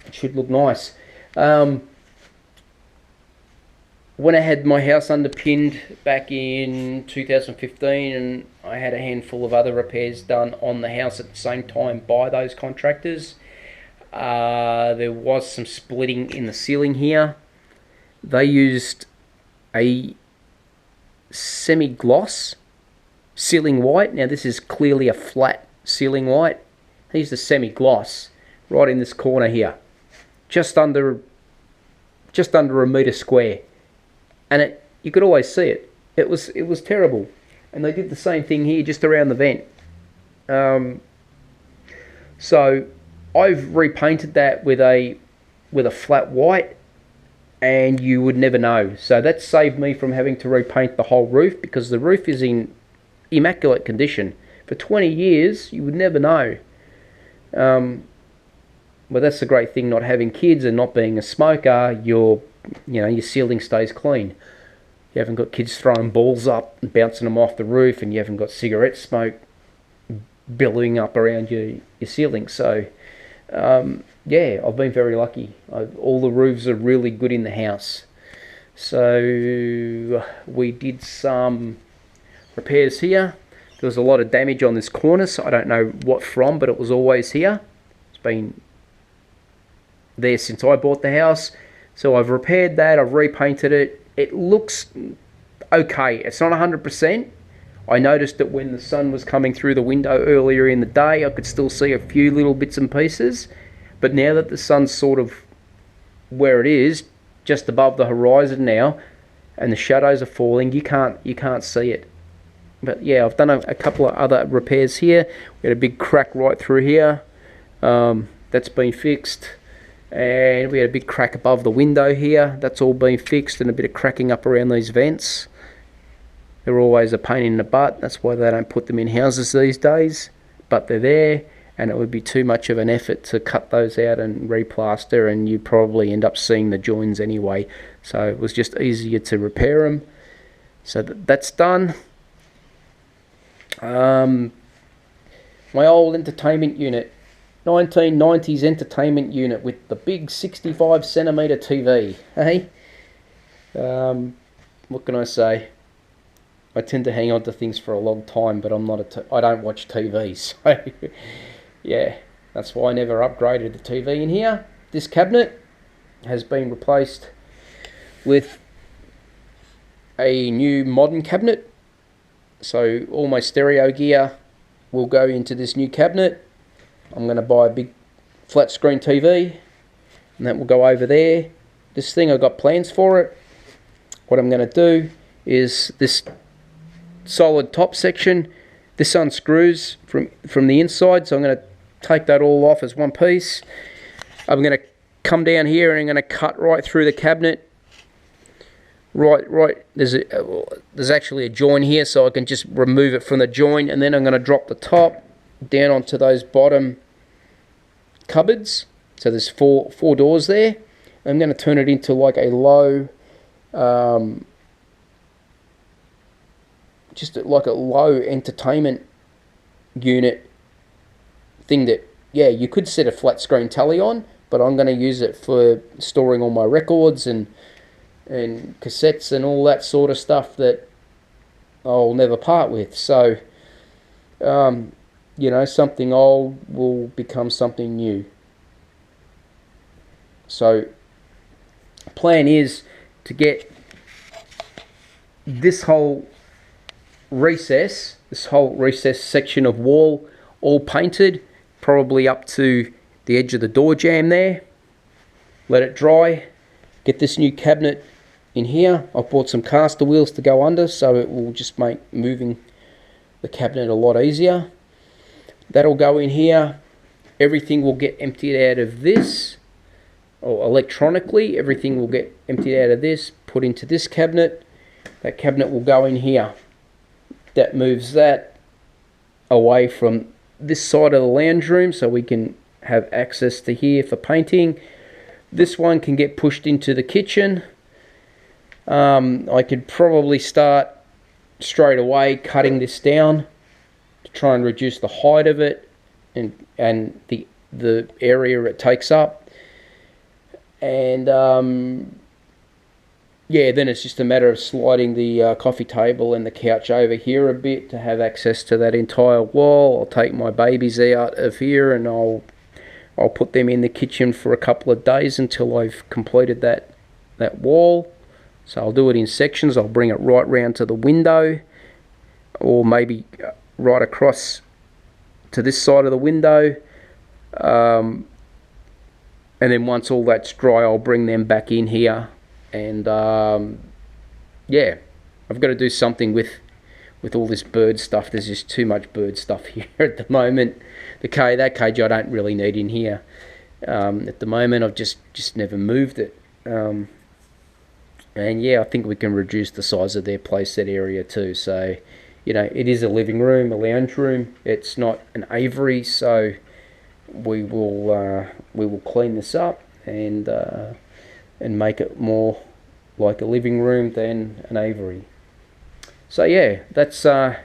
It should look nice. When I had my house underpinned back in 2015, and I had a handful of other repairs done on the house at the same time by those contractors, there was some splitting in the ceiling here. They used a semi-gloss ceiling white. Now this is clearly a flat ceiling white. They used a semi-gloss right in this corner here, just under a metre square. And you could always see it. It was terrible. And they did the same thing here, just around the vent. So I've repainted that with a flat white, and you would never know. So that saved me from having to repaint the whole roof, because the roof is in immaculate condition. For 20 years, you would never know. Well, that's the great thing, not having kids and not being a smoker. Your ceiling stays clean. You haven't got kids throwing balls up and bouncing them off the roof, and you haven't got cigarette smoke billowing up around your ceiling. So, yeah, I've been very lucky. All the roofs are really good in the house. So we did some repairs here. There was a lot of damage on this cornice. I don't know what from, but it was always here. It's been there since I bought the house. So I've repaired that, I've repainted it. It looks okay. It's not 100%. I noticed that when the sun was coming through the window earlier in the day, I could still see a few little bits and pieces. But now that the sun's sort of where it is, just above the horizon now, and the shadows are falling, you can't see it. But yeah, I've done a couple of other repairs here. We had a big crack right through here. That's been fixed. And we had a big crack above the window here. That's all been fixed, and a bit of cracking up around these vents. They're always a pain in the butt. That's why they don't put them in houses these days. But they're there, and it would be too much of an effort to cut those out and replaster, and you'd probably end up seeing the joins anyway. So it was just easier to repair them. So that's done. My old entertainment unit. 1990s entertainment unit with the big 65 centimetre TV. Hey, what can I say? I tend to hang on to things for a long time, but I don't watch TV. So yeah, that's why I never upgraded the TV in here. This cabinet has been replaced with a new modern cabinet. So all my stereo gear will go into this new cabinet. I'm going to buy a big flat screen TV, and that will go over there. This thing, I've got plans for it. What I'm going to do is this solid top section, this unscrews from the inside, so I'm going to take that all off as one piece. I'm going to come down here and I'm going to cut right through the cabinet. Right, there's actually a join here, so I can just remove it from the join, and then I'm going to drop the top down onto those bottom cupboards. So there's four doors there. I'm going to turn it into like a low, just like a low entertainment unit thing that, yeah, you could set a flat screen telly on, but I'm going to use it for storing all my records and cassettes and all that sort of stuff that I'll never part with. So, something old will become something new. So, plan is to get this whole recess section of wall all painted, probably up to the edge of the door jamb there. Let it dry. Get this new cabinet in here. I've bought some caster wheels to go under, so it will just make moving the cabinet a lot easier. That'll go in here. Everything will get emptied out of this, or electronically, everything will get emptied out of this, put into this cabinet. That cabinet will go in here. That moves that away from this side of the lounge room, so we can have access to here for painting. This one can get pushed into the kitchen. I could probably start straight away cutting this down to try and reduce the height of it and the area it takes up. And yeah, then it's just a matter of sliding the coffee table and the couch over here a bit to have access to that entire wall. I'll take my babies out of here and I'll put them in the kitchen for a couple of days until I've completed that wall. So I'll do it in sections. I'll bring it right round to the window, or maybe right across to this side of the window. And then once all that's dry, I'll bring them back in here. And yeah, I've got to do something with all this bird stuff. There's just too much bird stuff here at the moment. That cage I don't really need in here at the moment. I've just never moved it. And yeah, I think we can reduce the size of their playset area too. So, you know, it is a living room, a lounge room. It's not an aviary, so we will clean this up and make it more like a living room than an aviary. So yeah, that's where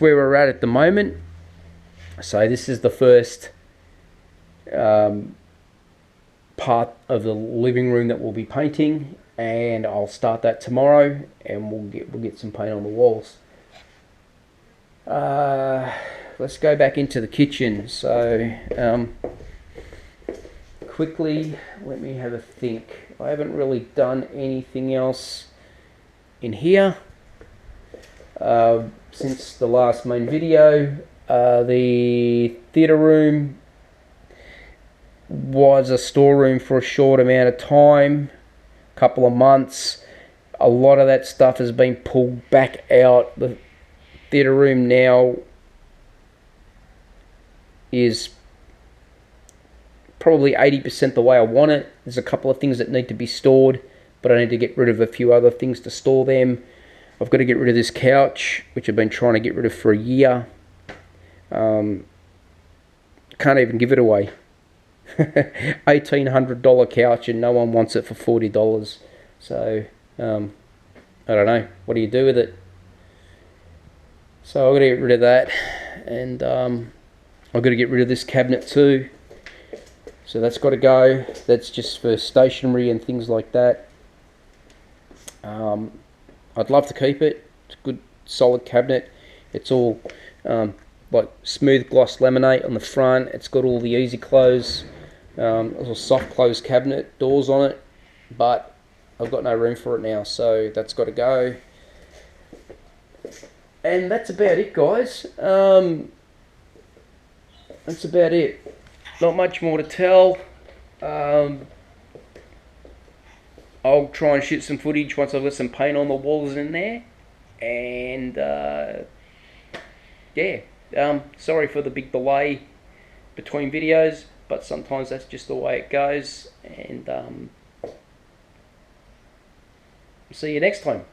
we're at the moment. So this is the first part of the living room that we'll be painting, and I'll start that tomorrow, and we'll get some paint on the walls. Let's go back into the kitchen. So quickly, let me have a think. I haven't really done anything else in here since the last main video. The theatre room was a storeroom for a short amount of time, couple of months. A lot of that stuff has been pulled back out. The theatre room now is probably 80% the way I want it. There's a couple of things that need to be stored, but I need to get rid of a few other things to store them. I've got to get rid of this couch, which I've been trying to get rid of for a year. Can't even give it away. $1,800 couch, and no one wants it for $40. So I don't know. What do you do with it? So I've got to get rid of that, and I've got to get rid of this cabinet too. So that's got to go. That's just for stationery and things like that. I'd love to keep it. It's a good solid cabinet. It's all like smooth gloss laminate on the front. It's got all the easy close, little soft close cabinet doors on it, but I've got no room for it now, so that's got to go. And that's about it, guys. That's about it. Not much more to tell. I'll try and shoot some footage once I've got some paint on the walls in there. And yeah, sorry for the big delay between videos, but sometimes that's just the way it goes. And see you next time.